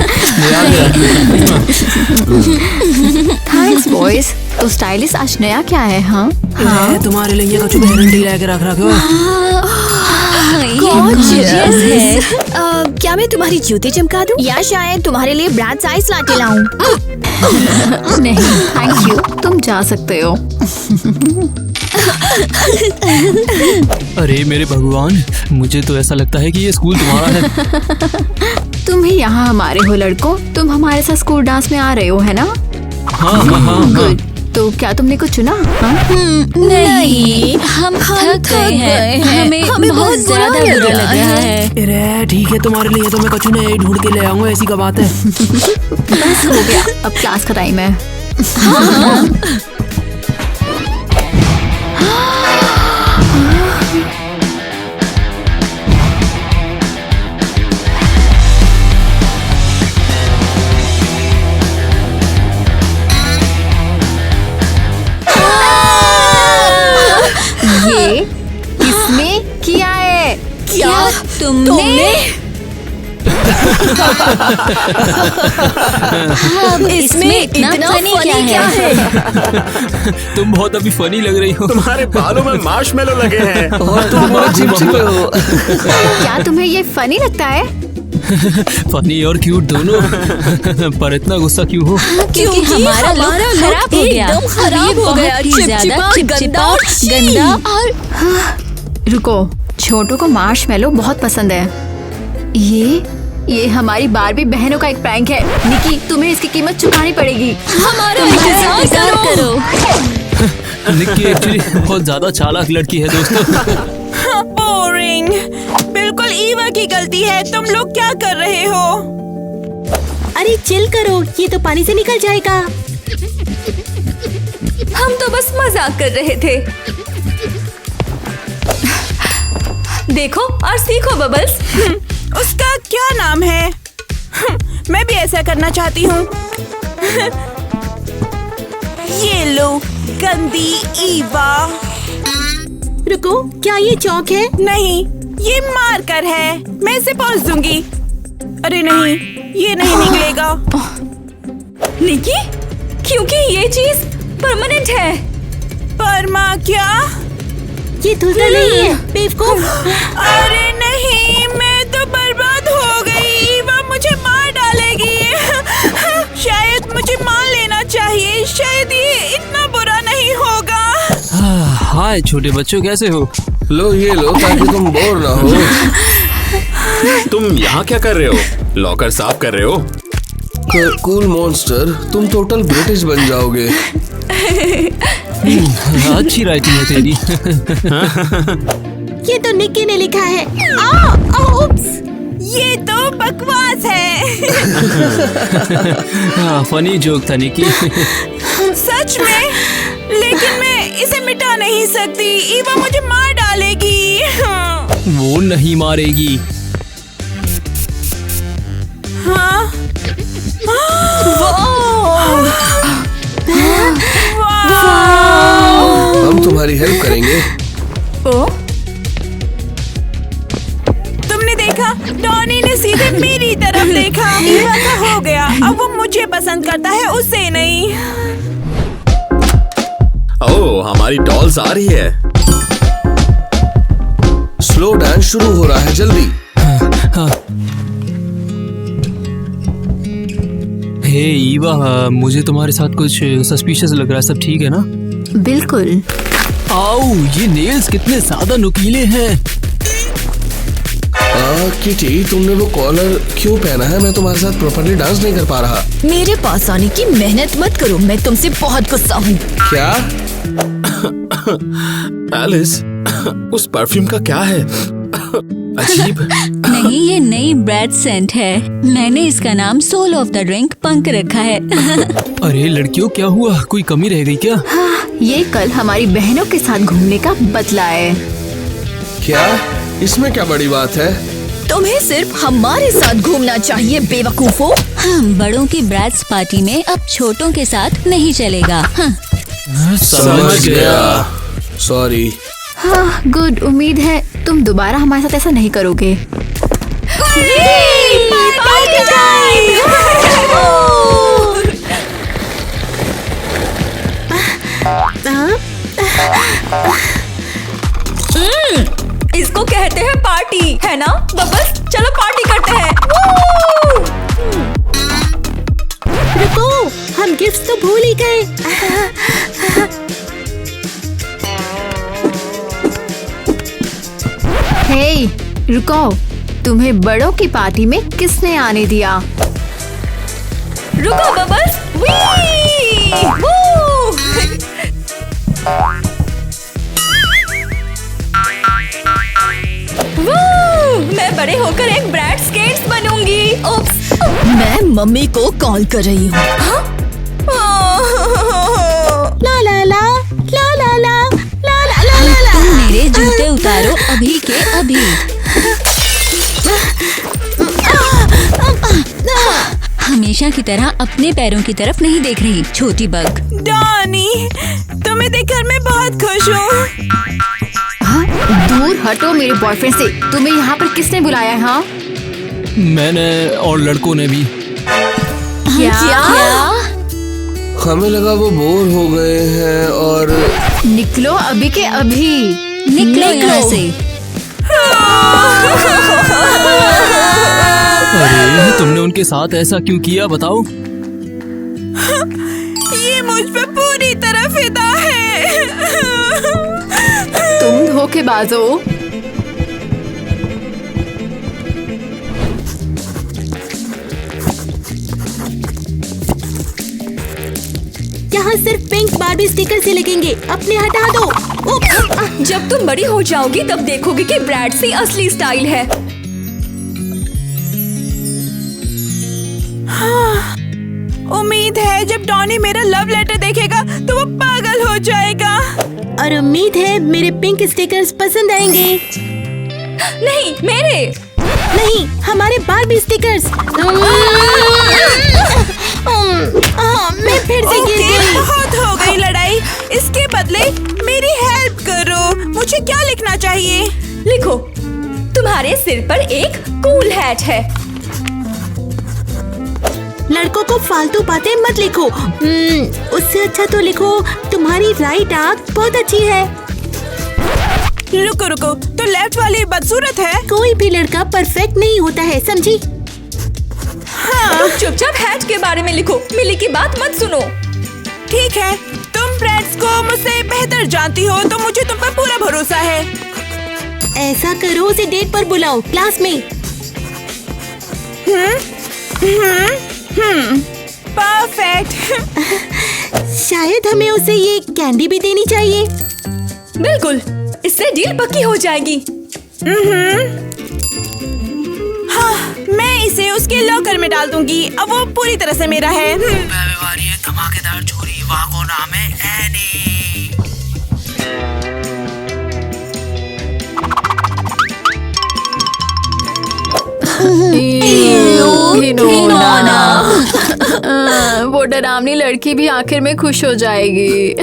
Thanks boys. तो स्टाइलिश आज नया क्या है? हाँ, तुम्हारे लिए कुछ गारंटी लेके रख रखे क्या मैं तुम्हारी जूते चमका दूं? या शायद तुम्हारे लिए ब्रांड साइज लाटे लाऊं? नहीं थैंक यू, तुम जा सकते हो। अरे मेरे भगवान, मुझे तो ऐसा लगता है कि ये स्कूल तुम्हारा है। तुम ही यहाँ हमारे हो लड़कों, तुम हमारे साथ स्कूल डांस में आ रहे हो, है ना? हाँ हाँ हाँ। गुड। तो क्या तुमने कुछ चुना? नहीं, हम थक गए हैं। हमें बहुत ज्यादा बुरा लग रहा है। अरे ठीक है, तुम्हारे लिए तो मैं कुछ नहीं ढूंढ के ले आऊंगा, ऐसी का बात है। बस हो गया, अब क्लास का टाइम है। ये किसने किया है? क्या तुमने? इसमें इतना फनी क्या है? तुम बहुत अभी फनी लग रही हो। तुम्हारे बालों में मार्शमेलो लगे हैं। और तुम बहुत चिपचिपे हो। क्या तुम्हें ये फनी लगता है? फनी और क्यूट दोनों। पर इतना गुस्सा क्यों हो? क्योंकि हमारा लुक खराब हो गया। खराब हो गया, ज्यादा चिपचिपा, गंदा और रुको, छोटू को मार्शमेलो बहुत पसंद है। ये हमारी बारबी बहनों का एक प्रैंक है। निकी, तुम्हें इसकी कीमत चुकानी पड़ेगी। हमारा इंतजार करो। निक्की एक्चुअली बहुत ज्यादा चालाक लड़की है दोस्तों। बोरिंग, बिल्कुल ईवा की गलती है। तुम लोग क्या कर रहे हो? अरे चिल करो, ये तो पानी से निकल जाएगा। हम तो बस मजाक कर रहे थे। देखो और सीखो बबल्स। उसका क्या नाम है? मैं भी ऐसा करना चाहती हूँ। ये लो, गंदी ईवा। रुको, क्या ये चौक है? नहीं, ये मार्कर है। मैं इसे पोंछ दूंगी। अरे नहीं, ये नहीं निकलेगा। निकी, क्योंकि ये चीज परमानेंट है। परमा क्या? ये धुलता नहीं है, बेवकूफ। अरे नहीं, मैं तो बर्बाद हो गई। ईवा मुझे मार डालेगी। शायद मुझे मान लेना चाहिए। शायद ये इतना बुरा नहीं होगा। हाय छोटे बच्चों, कैसे हो? लो ये लो, ताकि तुम बोर ना हो। तुम यहाँ क्या कर रहे हो? लॉकर साफ कर रहे हो? कूल मॉन्स्टर, तुम टोटल ब्रिटिश बन जाओगे। अच्छी राइटिंग है तेरी। ये तो निक्की ने लिखा है। उप्स। ये तो बकवास है। हाँ, फनी जोक था निकी। सच में? लेकिन मैं इसे मिटा नहीं सकती। ईवा मुझे मार डालेगी। वो नहीं मारेगी। हाँ? हम तुम्हारी हेल्प करेंगे। तुमने देखा? डॉनी ने सीधे मेरी तरफ देखा। ईवा का हो गया। अब वो मुझे पसंद करता है, उसे नहीं। ओह, हमारी डॉल्स आ रही है। स्लो डांस शुरू हो रहा है, जल्दी। हे ईवा, मुझे तुम्हारे साथ कुछ सस्पिशियस लग रहा है। सब ठीक है ना? बिल्कुल। आओ, ये नेल्स कितने ज्यादा नुकीले हैं। किटी, तुमने वो कॉलर क्यों पहना है? मैं तुम्हारे साथ प्रॉपर्ली डांस नहीं कर पा रहा। मेरे पास आने की मेहनत मत करो, मैं तुमसे बहुत गुस्सा हूँ। क्या? एलिस, उस परफ्यूम का क्या है? अजीब। नहीं, ये नई ब्रेड सेंट है। मैंने इसका नाम सोल ऑफ द ड्रिंक पंक रखा है। अरे लड़कियों, क्या हुआ? कोई कमी रह गई क्या? ये कल हमारी बहनों के साथ घूमने का बदला है। क्या? इसमें क्या बड़ी बात है? तुम्हें सिर्फ हमारे साथ घूमना चाहिए, बेवकूफो। हम बड़ों की ब्रैड्स पार्टी में अब छोटों के साथ नहीं चलेगा। समझ गया। सॉरी। हाँ, गुड। उम्मीद है तुम दोबारा हमारे साथ ऐसा नहीं करोगे। इसको कहते हैं पार्टी, है ना? बबल्स, चलो पार्टी करते हैं। रुको, हम गिफ्ट्स तो भूल ही गए। हे, रुको। तुम्हें बड़ों की पार्टी में किसने आने दिया? रुको बबल्स। मैं बड़े होकर एक ब्रैड स्केट्स बनूंगी। ओप्स, मैं मम्मी को कॉल कर रही हूँ। ला ला ला ला ला ला ला ला ला ला। तुम मेरे जूते उतारो अभी के अभी। हमेशा की तरह अपने पैरों की तरफ नहीं देख रही, छोटी बग। डॉनी, तुम्हें देखकर मैं बहुत खुश हूँ। दूर हटो मेरे बॉयफ्रेंड से। तुम्हें यहाँ पर किसने बुलाया है? हाँ, मैंने और लड़कों ने भी। क्या? हमें लगा वो बोर हो गए हैं और निकलो अभी के अभी। निकलो यहाँ से। अरे, तुमने उनके साथ ऐसा क्यों किया? बताओ। ये मुझ पे पूरी तरह फिदा है। तुम धोखेबाज हो। यहाँ सिर्फ पिंक बार्बी स्टिकर से लगेंगे, अपने हटा दो। जब तुम बड़ी हो जाओगी तब देखोगी कि ब्रैड से असली स्टाइल है। उम्मीद है जब डॉनी मेरा लव लेटर देखेगा तो वो पागल हो जाएगा। और उम्मीद है मेरे पिंक स्टिकर्स पसंद आएंगे। नहीं, मेरे नहीं, हमारे बार्बी स्टिकर्स। मैं फिर से गिर गई। बहुत हो गई लड़ाई। इसके बदले मेरी हेल्प करो। मुझे क्या लिखना चाहिए? लिखो, तुम्हारे सिर पर एक कूल हैट है। लड़कों को फालतू बातें मत लिखो। उससे अच्छा तो लिखो, तुम्हारी राइट आंख बहुत अच्छी है। रुको रुको, तो लेफ्ट वाली बदसूरत है? कोई भी लड़का परफेक्ट नहीं होता है, समझी? हाँ, चुपचाप हैट के बारे में लिखो, मिली की बात मत सुनो। ठीक है, तुम ब्रैड्स को मुझसे बेहतर जानती हो तो मुझे तुम पर पूरा भरोसा है। ऐसा करो, उसे डेट पर बुलाओ, क्लास में। परफेक्ट। शायद हमें उसे ये कैंडी भी देनी चाहिए। बिल्कुल, इससे डील पक्की हो जाएगी। हाँ, मैं इसे उसके लॉकर में डाल दूंगी। अब वो पूरी तरह से मेरा है। धमाकेदार चोरी, वाह को नाम घिनौना। वो डरावनी लड़की भी आखिर में खुश हो जाएगी।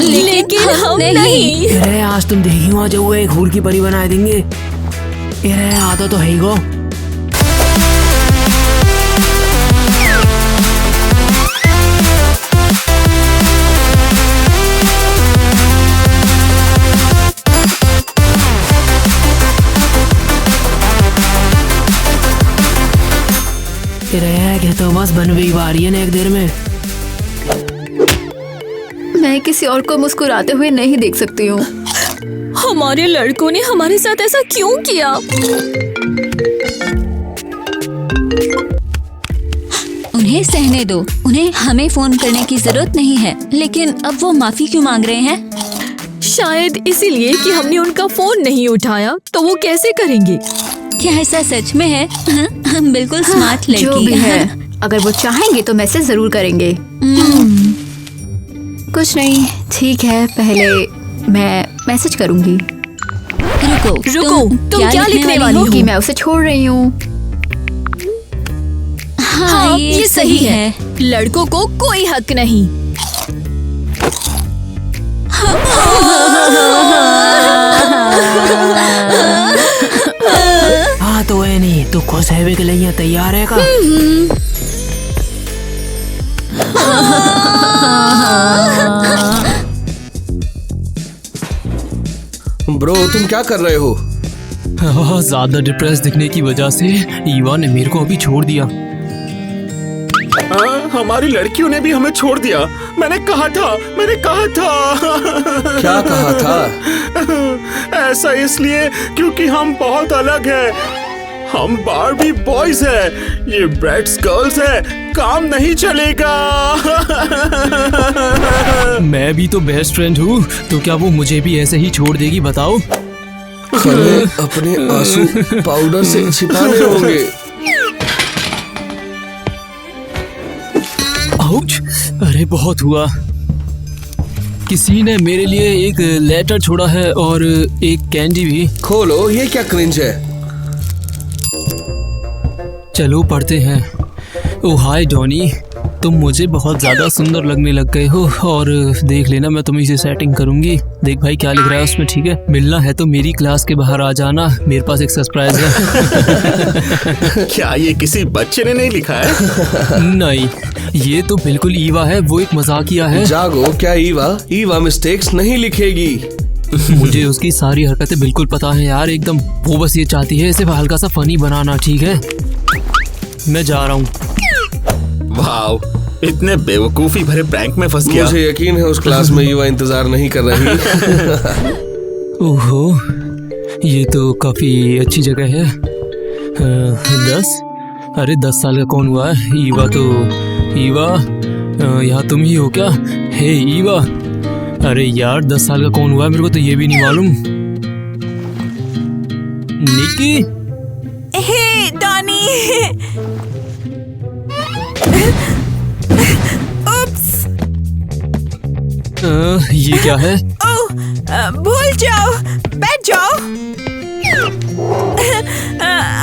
लेकिन हम नहीं। अरे आज तुम देखी वहाँ जो वो एक हूर की परी बना देंगे। अरे आता तो है ही गो। क्या तो बस बन गई बारी है ना एक देर में। मैं किसी और को मुस्कुराते हुए नहीं देख सकती हूँ। हमारे लड़कों ने हमारे साथ ऐसा क्यों किया? उन्हें सहने दो, उन्हें हमें फोन करने की जरूरत नहीं है। लेकिन अब वो माफी क्यों मांग रहे हैं? शायद इसीलिए कि हमने उनका फोन नहीं उठाया, तो वो कैसे करेंगे? क्या ऐसा सच में है? बिल्कुल स्मार्ट लड़की। जो भी है, अगर वो चाहेंगे तो मैसेज जरूर करेंगे। कुछ नहीं, ठीक है, पहले मैं मैसेज करूंगी। रुको, तुम क्या लिखने वाली हो? कि मैं उसे छोड़ रही हूँ। हाँ, ये सही है। लड़कों को कोई हक नहीं। हाँ तो है नहीं, तू खुश है के लिए तैयार है का? ब्रो तुम क्या कर रहे हो? ज्यादा डिप्रेस दिखने की वजह से ईवा ने मेरे को अभी छोड़ दिया। हमारी लड़कियों ने भी हमें छोड़ दिया। मैंने कहा था। क्या कहा था? ऐसा इसलिए क्योंकि हम बहुत अलग हैं। हम बार्बी बॉयज हैं, ये ब्रैट्स गर्ल्स हैं। काम नहीं चलेगा। मैं भी तो बेस्ट फ्रेंड हूँ, तो क्या वो मुझे भी ऐसे ही छोड़ देगी बताओ? हमें अपने आंसू पाउडर से छिपाने होंगे। आउच! अरे बहुत हुआ। किसी ने मेरे लिए एक लेटर छोड़ा है और एक कैंडी भी। खोलो, ये क्या क्रिंज है? चलो पढ़ते हैं। ओह हाय डॉनी, तुम मुझे बहुत ज्यादा सुंदर लगने लग गए हो और देख लेना मैं तुम्हें से सेटिंग करूंगी। देख भाई क्या लिख रहा है उसमें, ठीक है? मिलना है तो मेरी क्लास के बाहर आ जाना, मेरे पास एक सरप्राइज है। क्या ये किसी बच्चे ने नहीं लिखा है? नहीं, ये तो बिल्कुल ईवा है, वो एक मजाकिया है। जागो, क्या ईवा मिस्टेक्स नहीं लिखेगी। मुझे उसकी सारी हरकतें बिल्कुल पता है यार, एकदम। वो बस ये चाहती है इसे हल्का सा फनी बनाना, ठीक है? मैं जा रहा हूँ। वाव, इतने बेवकूफी भरे प्रैंक में फंस गया। मुझे यकीन है उस क्लास में ईवा इंतजार नहीं कर रही। ओहो, ये तो काफी अच्छी जगह है। 10? अरे 10 साल का कौन हुआ है? ईवा, यहाँ तुम ही हो क्या? हे ईवा, अरे यार 10 साल का कौन हुआ है, मेरे को तो ये भी नहीं मालूम। निकी? हे डॉनी। उप्स। ये क्या है? ओह, भूल जाओ, बैठ जाओ।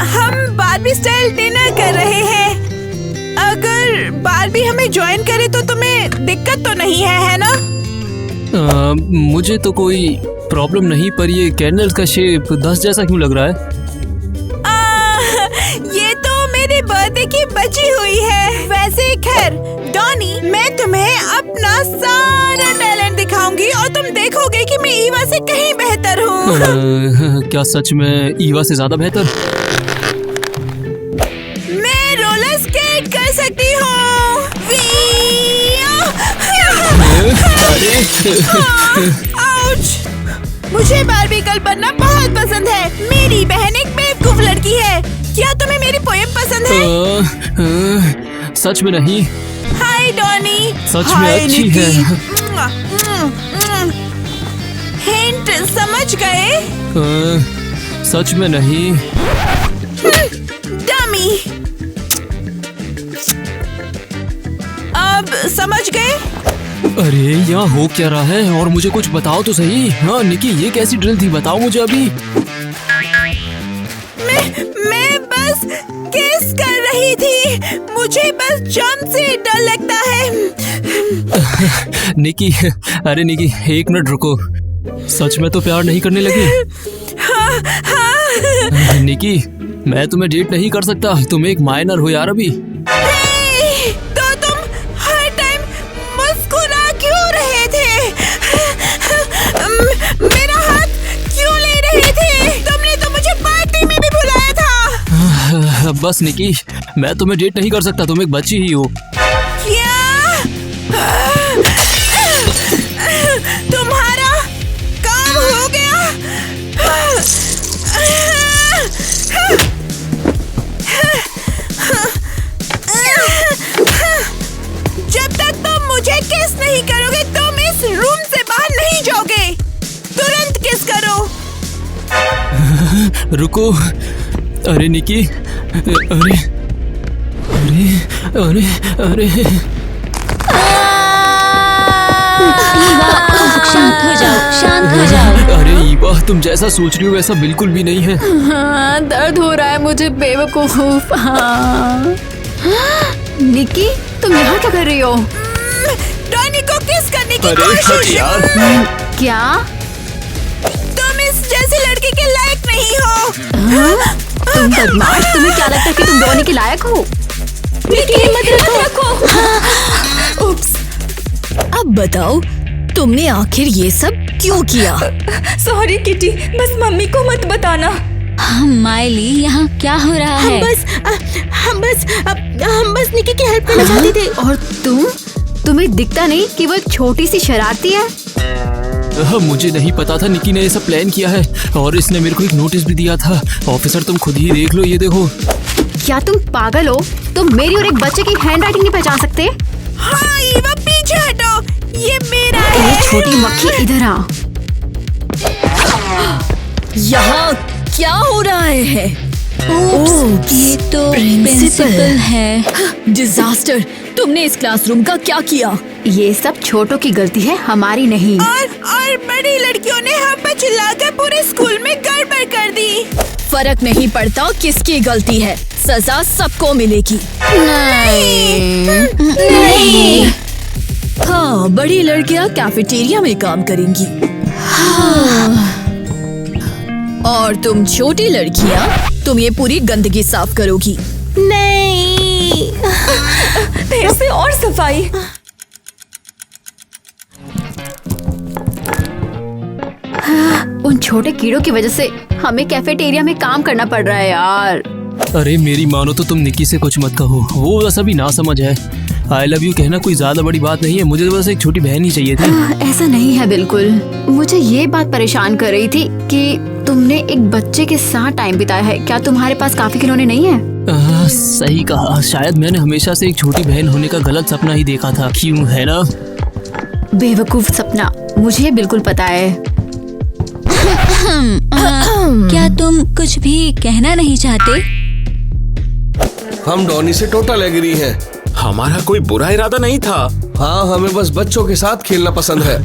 हम बारबी स्टाइल डिनर कर रहे हैं। अगर बारबी हमें ज्वाइन करे तो तुम्हें दिक्कत तो नहीं है ना? मुझे तो कोई प्रॉब्लम नहीं, पर ये कैंडल्स का शेप 10 जैसा क्यों लग रहा है? ये तो मेरे बर्थडे की बची हुई है। वैसे खैर डॉनी, मैं तुम्हें अपना सारा टैलेंट दिखाऊंगी और तुम देखोगे कि मैं ईवा से कहीं बेहतर हूँ। क्या सच में ईवा से ज्यादा बेहतर? मैं रोलर स्केट कर सकती हूँ। आउच! मुझे बार्बी गर्ल बनना बहुत पसंद है। मेरी बहन एक बेवकूफ लड़की है। क्या तुम्हें मेरी पोएम पसंद है? सच में नहीं। हाय डॉनी। सच में अच्छी है। हिंट समझ गए? सच में नहीं। डमी। अब समझ गए? अरे यहाँ हो क्या रहा है, और मुझे कुछ बताओ तो सही। हाँ निकी, ये कैसी ड्रिल थी, बताओ मुझे अभी। मैं बस किस कर रही थी। मुझे बस जंप से डर लगता है। निकी, अरे निकी, एक मिनट रुको। सच में तो प्यार नहीं करने लगी? हाँ। निकी, मैं तुम्हें डेट नहीं कर सकता। तुम एक माइनर हो यार अभी। तो तुम हर टाइम मुस्कुरा क्यों रहे थे? मेरा हाथ क्यों ले रहे थे? तुमने तो मुझे पार्टी में भी बुलाया था। बस निकी, मैं तुम्हें डेट नहीं कर सकता। तुम एक बच्ची ही हो। क्या? तुम्हारा काम हो गया? जब तक तुम मुझे किस नहीं करोगे तुम इस रूम से बाहर नहीं जाओगे। तुरंत किस करो। रुको। अरे निकी, अरे अरे अरे अरे शांत हो जाओ, शांत हो जाओ। अरे ईवा, तुम जैसा सोच रही हो वैसा बिल्कुल भी नहीं है। हाँ, दर्द हो रहा है मुझे बेवकूफ। हाँ। निकी, तुम यहाँ क्या कर रही हो? डॉनी को किस करने की अरे कोशिश। यार। क्या? तुम इस जैसी लड़की के लायक नहीं हो। तुम बदमाश, तुम्हें क्या लगता है कि तुम डॉनी के लायक हो? निकी, मत रखो। उप्स। अब बताओ, तुमने आखिर ये सब क्यों किया? सॉरी किटी, बस मम्मी को मत बताना। माइली, यहाँ क्या हो रहा है? हम बस निकी की हेल्प करना चाहते थे। और तुम्हें दिखता नहीं कि वो एक छोटी सी शरारती है? मुझे नहीं पता था निकी ने ये सब प्लान किया है, और इसने मेरे को एक नोटिस भी दिया था। ऑफिसर, तुम खुद ही देख लो, ये देखो। क्या तुम पागल हो? तुम मेरी और एक बच्चे की हैंडराइटिंग नहीं पहचान सकते? हाँ, ईवा पीछे हटो, ये मेरा है। ये छोटी मक्खी इधर आ। यहाँ क्या हो रहा है? ये तो प्रिंसिपल है। डिजास्टर! तुमने इस क्लासरूम का क्या किया? ये सब छोटों की गलती है, हमारी नहीं। और बड़ी लड़कियों ने हम पर चिल्लाकर पूरे स्कूल में गड़बड़ कर दी। फर्क नहीं पड़ता किसकी गलती है, सजा सबको मिलेगी। नहीं। हाँ, बड़ी लड़कियाँ कैफेटेरिया में काम करेंगी। हाँ। और तुम छोटी लड़कियाँ, तुम ये पूरी गंदगी साफ करोगी। नहीं। फिर से और सफाई। उन छोटे कीड़ों की वजह से हमें कैफेटेरिया में काम करना पड़ रहा है यार। अरे मेरी मानो तो तुम निकी से कुछ मत कहो, वो बस अभी ना समझ है। आई लव यू कहना कोई ज्यादा बड़ी बात नहीं है, मुझे तो बस एक छोटी बहन ही चाहिए थी। ऐसा नहीं है बिल्कुल। मुझे ये बात परेशान कर रही थी कि तुमने एक बच्चे के साथ टाइम बिताया है। क्या तुम्हारे पास काफी खिलौने नहीं है? सही कहा, शायद मैंने हमेशा से एक छोटी बहन होने का गलत सपना ही देखा था। क्यों, है ना? बेवकूफ सपना, मुझे ये बिल्कुल पता है। क्या तुम कुछ भी कहना नहीं चाहते? हम डॉनी से टोटल एग्री हैं। हमारा कोई बुरा इरादा नहीं था। हाँ, हमें बस बच्चों के साथ खेलना पसंद है।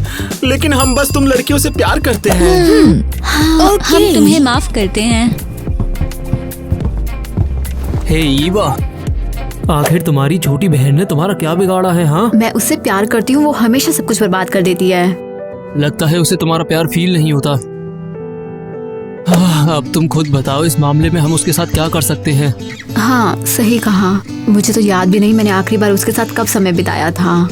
लेकिन हम बस तुम लड़कियों से प्यार करते हैं। हम तुम्हें माफ करते हैं। हे ईवा, आखिर तुम्हारी छोटी बहन ने तुम्हारा क्या बिगाड़ा है? हाँ, मैं उससे प्यार करती हूँ, वो हमेशा सब कुछ बर्बाद कर देती है। लगता है उसे तुम्हारा प्यार फील नहीं होता। अब तुम खुद बताओ, इस मामले में हम उसके साथ क्या कर सकते हैं? हाँ, सही कहा। मुझे तो याद भी नहीं मैंने आखिरी बार उसके साथ कब समय बिताया था।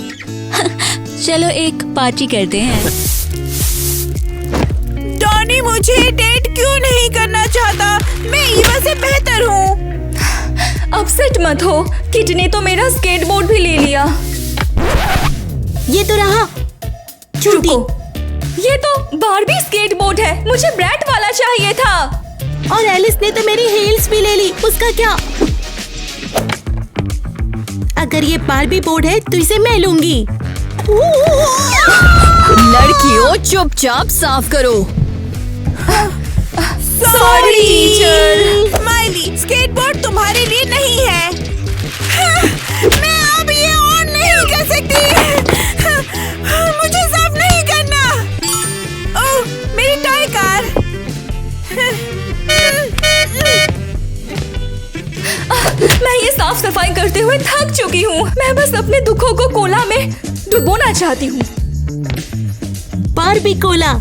चलो एक पार्टी करते हैं। डॉनी मुझे डेट क्यों नहीं करना चाहता? मैं ईवा से बेहतर हूँ। अपसेट मत हो, किट ने तो मेरा स्केटबोर्ड भी ले लिया। ये तो रहा। रुको, ये तो बारबी स्केटबोर्ड है, मुझे ब्रैट वाला चाहिए था। और एलिस ने तो मेरी हील्स भी ले ली, उसका क्या? अगर ये बारबी बोर्ड है तो इसे मैं लूंगी। लड़कियों, चुपचाप साफ करो। Sorry teacher. माइली, स्केटबोर्ड तुम्हारे लिए नहीं है। मैं अब ये ऑन नहीं कर सकती। मुझे साफ नहीं करना। ओह, मेरी टॉय कार। मैं ये साफ साफ सफाई करते हुए थक चुकी हूँ। मैं बस अपने दुखों को कोला में डुबोना चाहती हूँ। Barbie Cola.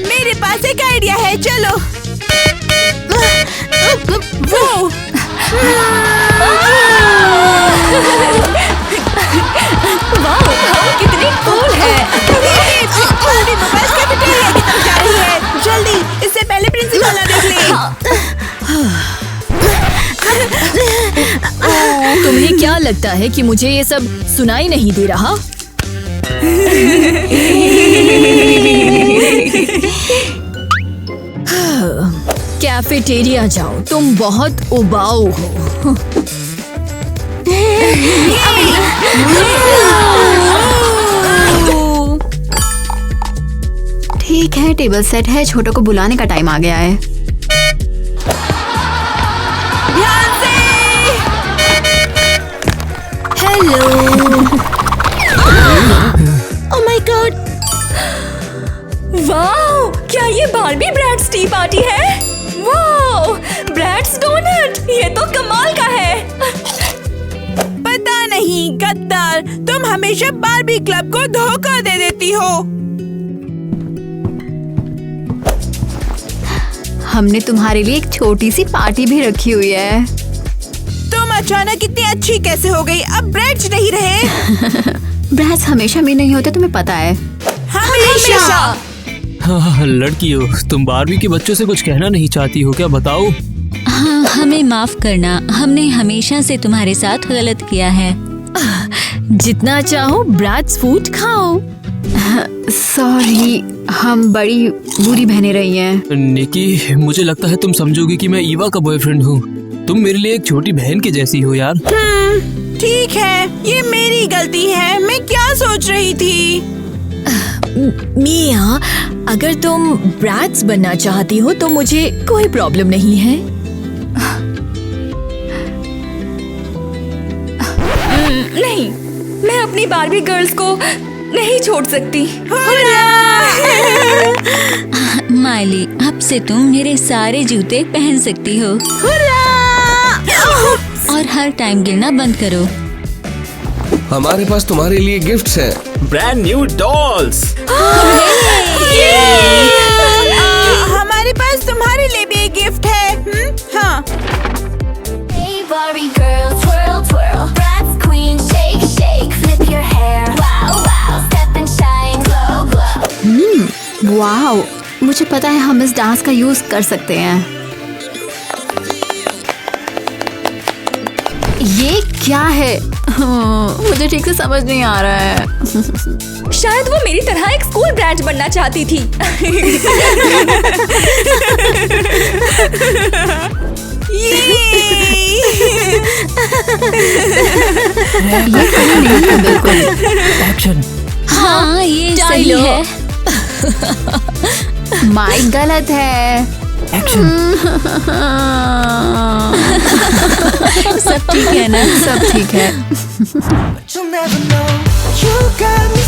मेरे पास एक आइडिया है, चलो। वो वाह, हम कितनी कूल है। बारबी मोबाइल कैफेटेरिया की तरफ जा रही है। जल्दी, इससे पहले प्रिंसिपल ना देख ले। तुम्हें क्या लगता है कि मुझे ये सब सुनाई नहीं दे रहा? कैफेटेरिया जाओ, तुम बहुत उबाऊ हो। ठीक है, टेबल सेट है, छोटों को बुलाने का टाइम आ गया है। हेलो। Oh my God. वाह, क्या ये बारबी ब्रैड्स टी पार्टी है? वाह, ब्रैड्स डोनट, ये तो कमाल का है। पता नहीं गद्दार, तुम हमेशा बारबी क्लब को धोखा दे देती हो। हमने तुम्हारे लिए एक छोटी सी पार्टी भी रखी हुई है। तुम अचानक इतनी अच्छी कैसे हो गई? अब ब्रेड्स नहीं रहे। ब्रैड्स हमेशा भी नहीं होते, तुम्हें पता है। हमेशा। हाँ, लड़कियों, तुम बारबी के बच्चों से कुछ कहना नहीं चाहती हो क्या? बताओ। हाँ, हमें माफ करना, हमने हमेशा से तुम्हारे साथ गलत किया है। जितना चाहो ब्रैड्स फूड खाओ। सॉरी, हम बड़ी बुरी बहनें रही हैं। निकी, मुझे लगता है तुम समझोगी कि मैं ईवा का बॉयफ्रेंड हूँ। तुम मेरे लिए एक छोटी बहन की जैसी हो यार। ठीक है, ये मेरी गलती है। मैं क्या सोच रही थी? मिया, अगर तुम ब्रैड्स बनना चाहती हो तो मुझे कोई प्रॉब्लम नहीं है। नहीं, मैं अपनी बारबी गर्ल्स को नहीं छोड़ सकती। माइली, अब से तुम मेरे सारे जूते पहन सकती हो। और हर टाइम गिरना बंद करो। हमारे पास तुम्हारे लिए गिफ्ट्स हैं। Brand new dolls. हमारे पास तुम्हारे लिए भी एक गिफ्ट है। हाँ। Hey Barbie girl, twirl twirl, Bratz queen, shake shake, flip your hair, wow wow, step and shine, glow glow. Wow, मुझे पता है हम इस डांस का यूज कर सकते हैं। ये क्या है? मुझे ठीक से समझ नहीं आ रहा है। शायद वो मेरी तरह एक स्कूल ब्रांच बनना चाहती थी। एक्शन। हाँ, ये सही है। माइक गलत है। सब ठीक है ना? सब ठीक है। But you'll never know. You got me